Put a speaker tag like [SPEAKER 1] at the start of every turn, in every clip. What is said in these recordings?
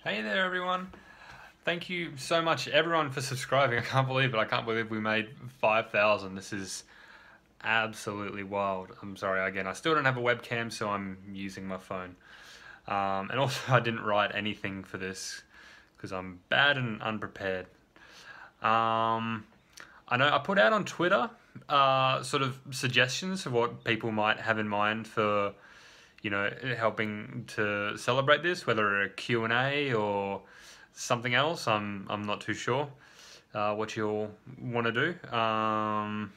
[SPEAKER 1] Hey there, everyone. Thank you so much, everyone, for subscribing. I can't believe it. I can't believe we made 5,000. This is absolutely wild. I'm sorry, again, I still don't have a webcam, so I'm using my phone. And also, I didn't write anything for this because I'm bad and unprepared. Um, I know I put out on Twitter sort of suggestions of what people might have in mind for helping to celebrate this, whether a Q&A or something else. I'm not too sure what you'll want to do. I'm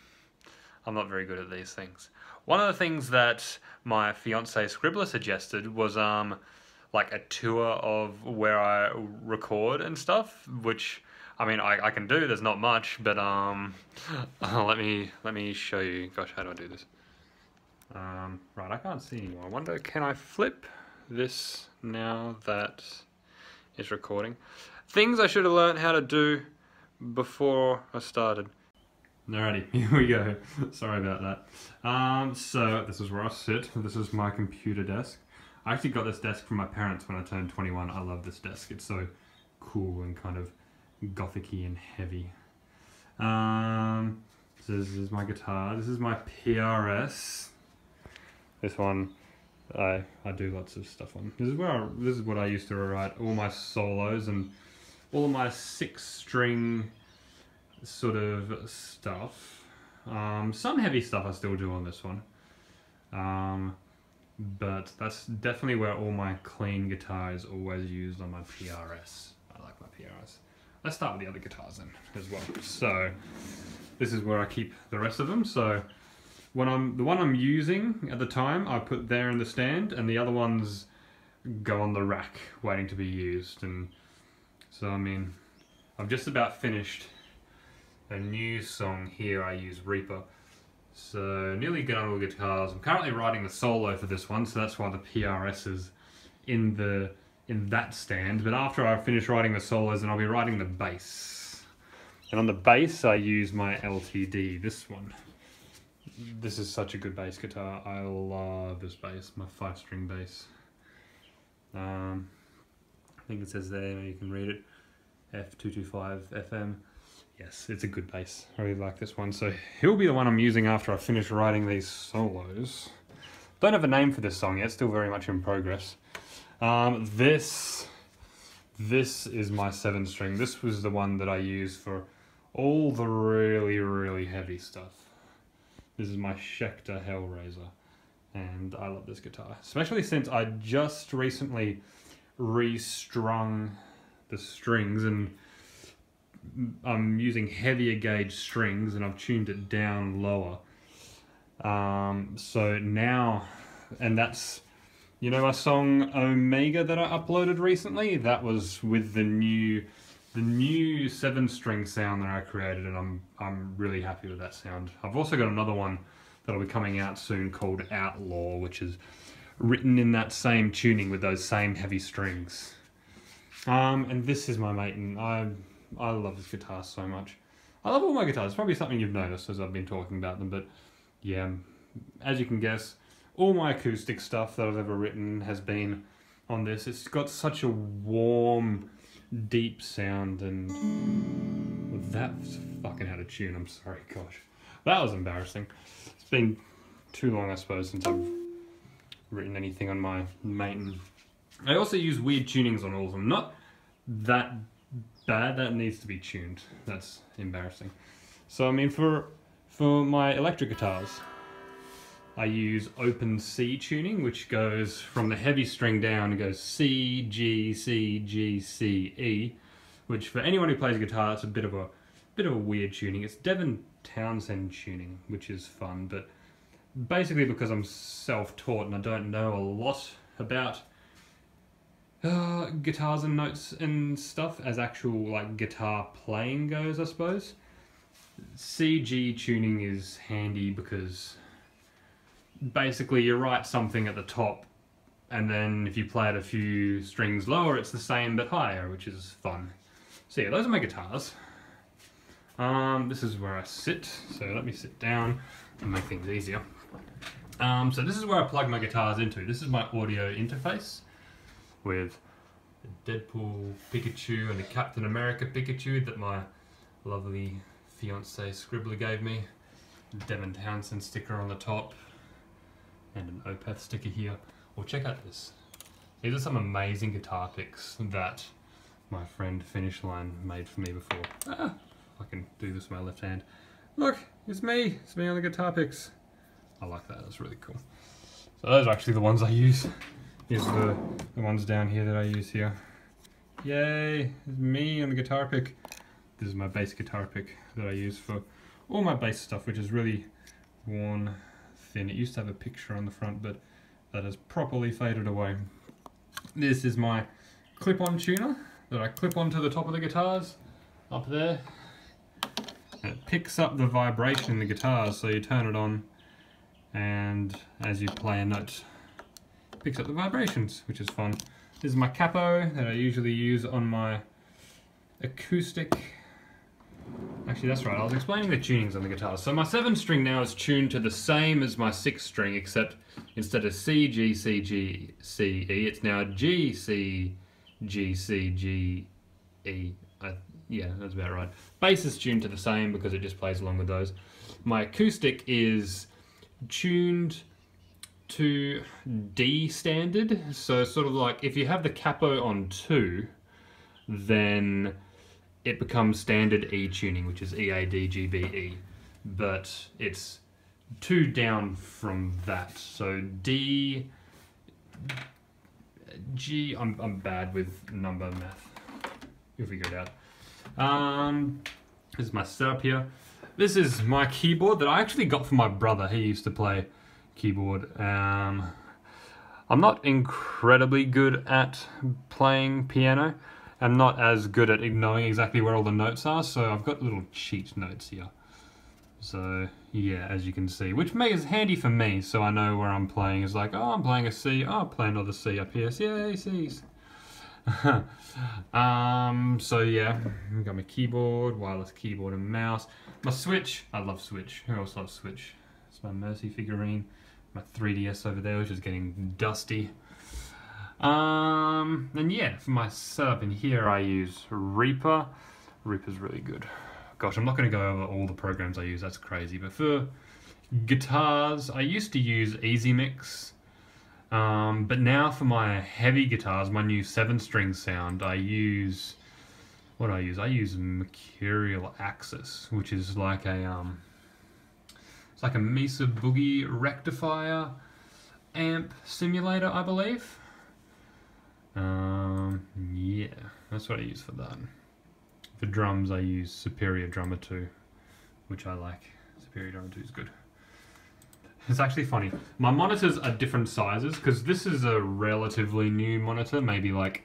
[SPEAKER 1] not very good at these things. One of the things that my fiance Scribbler suggested was like a tour of where I record and stuff, which I mean I can do. There's not much, but let me show you. Gosh, how do I do this? Right, I can't see anymore. I wonder, can I flip this now that it's recording? Things I should have learned how to do before I started. Alrighty, here we go. Sorry about that. So this is where I sit. This is my computer desk. I actually got this desk from my parents when I turned 21. I love this desk. It's so cool and kind of gothic-y and heavy. So this is my guitar. This is my PRS. This one, I do lots of stuff on. This is what I used to write all my solos and all my 6-string sort of stuff. Some heavy stuff I still do on this one. But that's definitely where all my clean guitar is always used, on my PRS. I like my PRS. Let's start with the other guitars then as well. So this is where I keep the rest of them. So the one I'm using at the time, I put there in the stand, and the other ones go on the rack waiting to be used. And so I mean, I've just about finished a new song here. I use Reaper. So nearly done all the guitars. I'm currently writing the solo for this one, so that's why the PRS is in that stand. But after I finish writing the solos, then I'll be writing the bass. And on the bass, I use my LTD, this one. This is such a good bass guitar. I love this bass, my 5-string bass. I think it says there, you can read it, F225 FM. Yes, it's a good bass. I really like this one. So he'll be the one I'm using after I finish writing these solos. Don't have a name for this song yet, still very much in progress. This is my 7-string. This was the one that I used for all the really, really heavy stuff. This is my Schecter Hellraiser, and I love this guitar, especially since I just recently restrung the strings, and I'm using heavier gauge strings, and I've tuned it down lower. So now, and that's, you know, my song Omega that I uploaded recently, that was with the new 7-string sound that I created, and I'm really happy with that sound. I've also got another one that'll be coming out soon called Outlaw, which is written in that same tuning with those same heavy strings. And this is my Maton. I love this guitar so much. I love all my guitars. It's probably something you've noticed as I've been talking about them, but yeah, as you can guess, all my acoustic stuff that I've ever written has been on this. It's got such a warm, deep sound, and that's fucking out of tune. I'm sorry, gosh, that was embarrassing. It's been too long, I suppose, since I've written anything on my Maton. I also use weird tunings on all of them. Not that bad, that needs to be tuned. That's embarrassing. So I mean, for my electric guitars, I use open C tuning, which goes from the heavy string down, it goes C, G, C, G, C, E, which for anyone who plays guitar, it's a bit of a weird tuning. It's Devin Townsend tuning, which is fun, but basically because I'm self-taught and I don't know a lot about guitars and notes and stuff as actual like guitar playing goes, I suppose. CG tuning is handy because basically you write something at the top, and then if you play it a few strings lower, it's the same but higher, which is fun. So yeah, those are my guitars. This is where I sit, so let me sit down and make things easier. So this is where I plug my guitars into. This is my audio interface with a Deadpool Pikachu and a Captain America Pikachu that my lovely fiance Scribbler gave me. Devin Townsend sticker on the top and an Opeth sticker here. Well, check out this. These are some amazing guitar picks that my friend Finish Line made for me before. I can do this with my left hand. Look, it's me on the guitar picks. I like that, that's really cool. So those are actually the ones I use. Here's the ones down here that I use here. Yay, it's me on the guitar pick. This is my bass guitar pick that I use for all my bass stuff, which is really worn thin. It used to have a picture on the front, but that has properly faded away. This is my clip-on tuner that I clip onto the top of the guitars, up there. And it picks up the vibration in the guitars, so you turn it on, and as you play a note, it picks up the vibrations, which is fun. This is my capo that I usually use on my acoustic. Actually, that's right, I was explaining the tunings on the guitar. So my 7-string now is tuned to the same as my 6-string, except instead of C, G, C, G, C, E, it's now G, C, G, C, G, E. Yeah, that's about right. Bass is tuned to the same because it just plays along with those. My acoustic is tuned to D standard, so sort of like if you have the capo on 2, then it becomes standard E tuning, which is E, A, D, G, B, E, but it's 2 down from that. So D, G, I'm bad with number math. You'll figure it out. This is my setup here. This is my keyboard that I actually got from my brother. He used to play keyboard. I'm not incredibly good at playing piano. I'm not as good at knowing exactly where all the notes are, so I've got little cheat notes here. So yeah, as you can see, which is handy for me, so I know where I'm playing. It's like, oh, I'm playing a C, oh, I'll play another C up here. Yay, C's. So yeah, I've got my keyboard, wireless keyboard and mouse. My Switch, I love Switch. Who else loves Switch? It's my Mercy figurine. My 3DS over there, which is getting dusty. And yeah, for my setup in here, I use Reaper. Reaper's really good. Gosh, I'm not going to go over all the programs I use, that's crazy. But for guitars, I used to use EasyMix. But now for my heavy guitars, my new 7-string sound, I use... What do I use? I use Mercurial Axis, which is like a... it's like a Mesa Boogie rectifier amp simulator, I believe. Yeah, that's what I use for that. For drums, I use Superior Drummer 2, which I like. Superior Drummer 2 is good. It's actually funny. My monitors are different sizes because this is a relatively new monitor, maybe like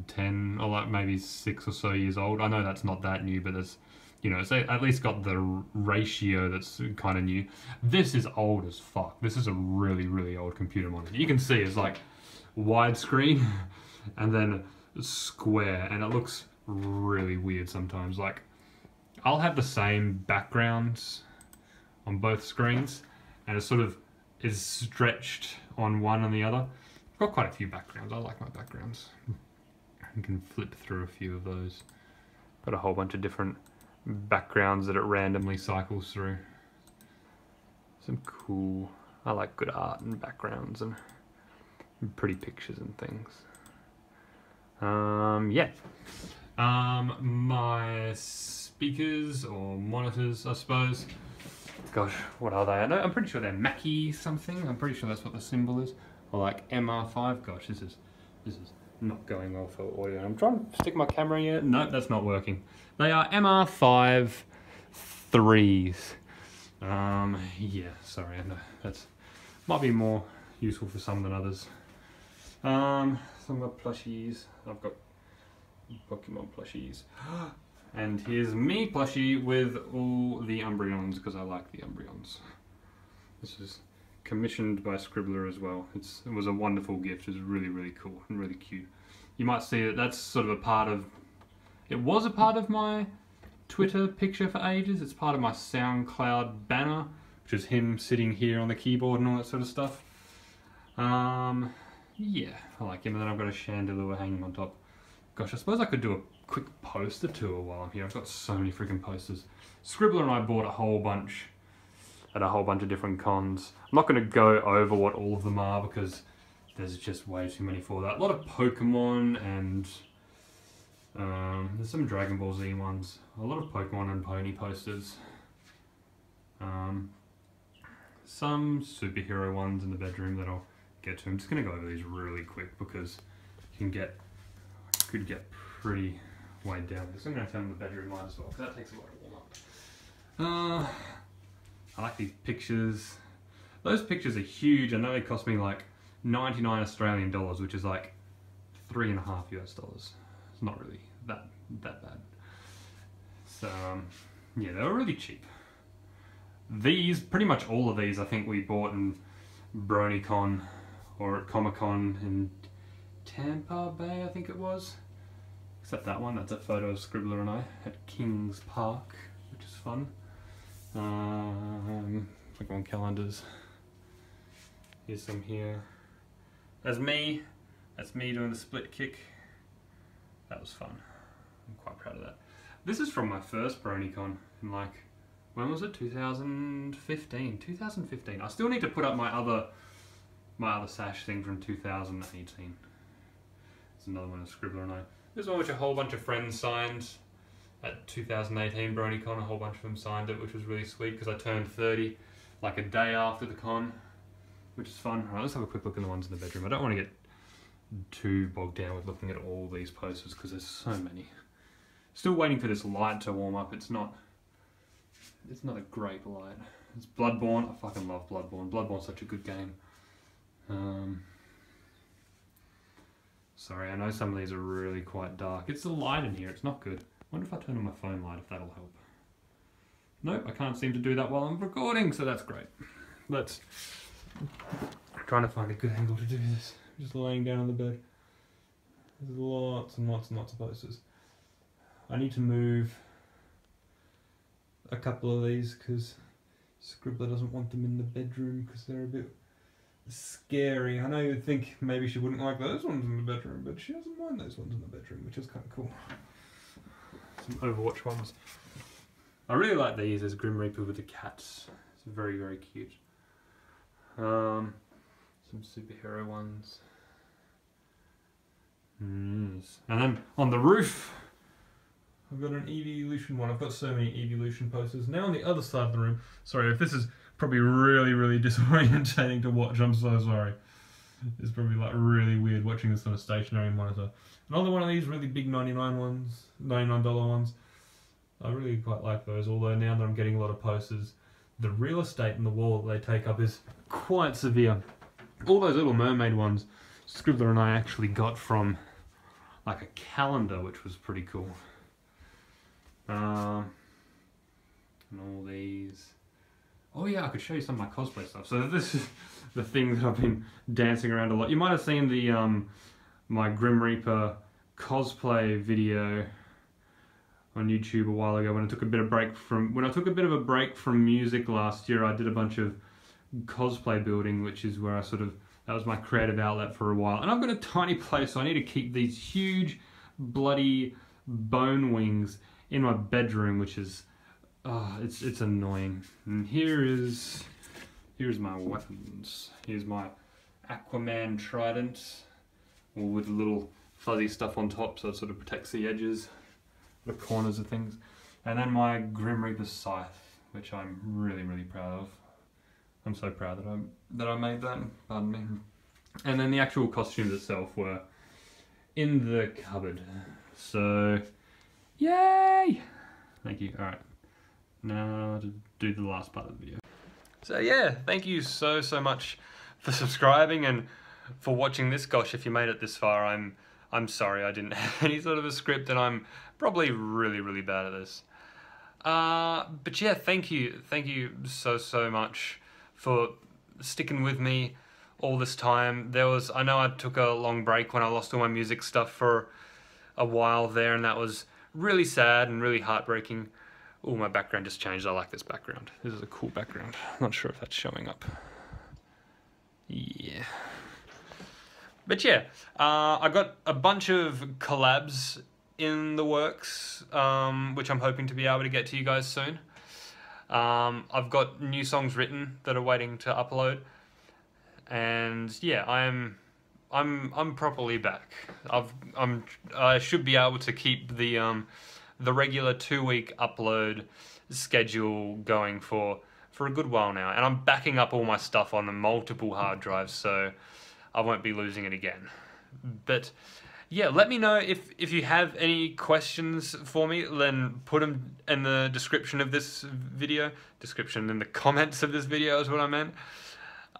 [SPEAKER 1] 10 or like maybe 6 or so years old. I know that's not that new, but it's, you know, it's at least got the ratio that's kind of new. This is old as fuck. This is a really, really old computer monitor. You can see it's like widescreen and then square, and it looks really weird sometimes. Like, I'll have the same backgrounds on both screens, and it sort of is stretched on one and the other. I've got quite a few backgrounds. I like my backgrounds. You can flip through a few of those. Got a whole bunch of different backgrounds that it randomly cycles through. Some cool... I like good art and backgrounds and pretty pictures and things. Yeah. My speakers or monitors, I suppose. Gosh, what are they? I'm pretty sure they're Mackie something. I'm pretty sure that's what the symbol is. Or like MR5. Gosh, this is not going well for audio. I'm trying to stick my camera in here. No, that's not working. They are MR5 3s. Yeah, sorry, I know that's might be more useful for some than others. Some of my plushies. I've got Pokemon plushies. And here's me plushie with all the Umbreons because I like the Umbreons. This is commissioned by Scribbler as well. It was a wonderful gift. It was really, really cool and really cute. You might see that that's sort of a part of... It was a part of my Twitter picture for ages. It's part of my SoundCloud banner, which is him sitting here on the keyboard and all that sort of stuff. Yeah, I like him. And then I've got a chandelier hanging on top. Gosh, I suppose I could do a quick poster tour while I'm here. I've got so many freaking posters. Scribbler and I bought a whole bunch at a whole bunch of different cons. I'm not going to go over what all of them are because there's just way too many for that. A lot of Pokemon and there's some Dragon Ball Z ones. A lot of Pokemon and Pony posters. Some superhero ones in the bedroom that I'll get to. I'm just going to go over these really quick because you could get pretty weighed down. I'm going to turn on the bedroom light as well because that takes a lot to warm up. I like these pictures. Those pictures are huge. I know they cost me like 99 Australian dollars, which is like $3.5 US. It's not really that bad. So yeah, they were really cheap. These, pretty much all of these, I think we bought in BronyCon or at Comic-Con in Tampa Bay, I think it was. Except that one, that's a photo of Scribbler and I at Kings Park, which is fun. Pokemon calendars. Here's some here. That's me doing the split kick. That was fun. I'm quite proud of that. This is from my first BronyCon in like, when was it? 2015. 2015. I still need to put up my other sash thing from 2018. There's another one of Scribbler and I. This one which a whole bunch of friends signed at 2018 BronyCon. A whole bunch of them signed it, which was really sweet because I turned 30 like a day after the con, which is fun. Alright, let's have a quick look in the ones in the bedroom. I don't want to get too bogged down with looking at all these posters because there's so many. Still waiting for this light to warm up. It's not a great light. It's Bloodborne. I fucking love Bloodborne. Bloodborne's such a good game. Sorry, I know some of these are really quite dark. It's the light in here. It's not good. I wonder if I turn on my phone light, if that'll help. Nope, I can't seem to do that while I'm recording, so that's great. I'm trying to find a good angle to do this. Just laying down on the bed. There's lots and lots and lots of posters. I need to move a couple of these because Scribbler doesn't want them in the bedroom because they're a bit scary. I know you'd think maybe she wouldn't like those ones in the bedroom, but she doesn't mind those ones in the bedroom, which is kind of cool. Some Overwatch ones. I really like these as Grim Reaper with the cats. It's very, very cute. Some superhero ones. And then on the roof, I've got an Evolution one. I've got so many Evolution posters. Now on the other side of the room, sorry if this is probably really, really disorientating to watch, I'm so sorry. It's probably like really weird watching this on a stationary monitor. Another one of these really big $99 ones. I really quite like those, although now that I'm getting a lot of posters, the real estate in the wall that they take up is quite severe. All those Little Mermaid ones, Scribbler and I actually got from like a calendar, which was pretty cool. And all these. Oh yeah, I could show you some of my cosplay stuff. So this is the thing that I've been dancing around a lot. You might have seen the my Grim Reaper cosplay video on YouTube a while ago when I took a bit of a break from music last year. I did a bunch of cosplay building, which is where that was my creative outlet for a while. And I've got a tiny place, so I need to keep these huge bloody bone wings in my bedroom, which is it's annoying. And here's my weapons. Here's my Aquaman trident, all with a little fuzzy stuff on top, so it sort of protects the edges, the corners of things. And then my Grim Reaper scythe, which I'm really, really proud of. I'm so proud that I made that. Pardon me. And then the actual costumes itself were in the cupboard. So, yay! Thank you. All right. Now to do the last part of the video. So yeah, thank you so much for subscribing and for watching this. Gosh, if you made it this far, I'm sorry I didn't have any sort of a script, and I'm probably really bad at this. But yeah, thank you so much for sticking with me all this time. I know I took a long break when I lost all my music stuff for a while there, and that was really sad and really heartbreaking. Oh, my background just changed. I like this background. This is a cool background. I'm not sure if that's showing up. Yeah. But yeah, I got a bunch of collabs in the works, which I'm hoping to be able to get to you guys soon. I've got new songs written that are waiting to upload, and yeah, I'm properly back. I should be able to keep the regular 2-week upload schedule going for a good while now, and I'm backing up all my stuff on multiple hard drives, so I won't be losing it again. But yeah, let me know if you have any questions for me, then put them in the description of this video. Description in the comments of this video is what I meant.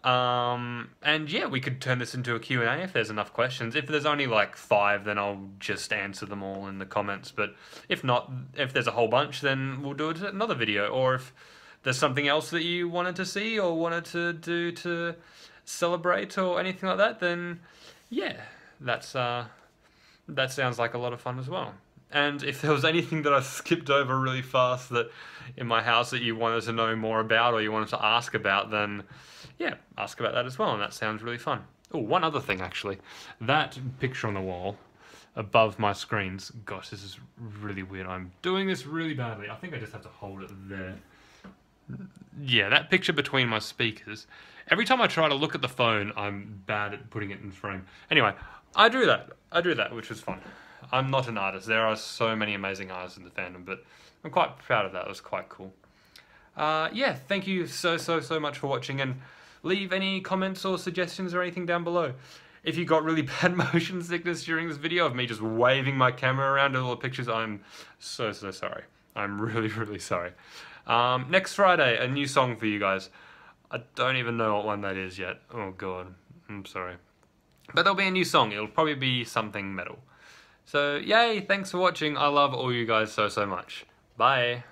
[SPEAKER 1] And yeah, we could turn this into a Q&A if there's enough questions. If there's only like 5, then I'll just answer them all in the comments. But if not, if there's a whole bunch, then we'll do it in another video. Or if there's something else that you wanted to see or wanted to do to celebrate or anything like that, then yeah, that sounds like a lot of fun as well. And if there was anything that I skipped over really fast that in my house that you wanted to know more about or you wanted to ask about, then yeah, ask about that as well, and that sounds really fun. Oh, one other thing actually. That picture on the wall above my screens, gosh, this is really weird. I'm doing this really badly. I think I just have to hold it there. Yeah, that picture between my speakers. Every time I try to look at the phone, I'm bad at putting it in frame. Anyway, I drew that, which was fun. I'm not an artist. There are so many amazing artists in the fandom, but I'm quite proud of that. It was quite cool. Yeah, thank you so much for watching, and leave any comments or suggestions or anything down below. If you got really bad motion sickness during this video of me just waving my camera around to all the pictures, I'm so sorry. I'm really sorry. Next Friday, a new song for you guys. I don't even know what one that is yet. Oh god, I'm sorry. But there'll be a new song. It'll probably be something metal. So yay, thanks for watching. I love all you guys so much. Bye.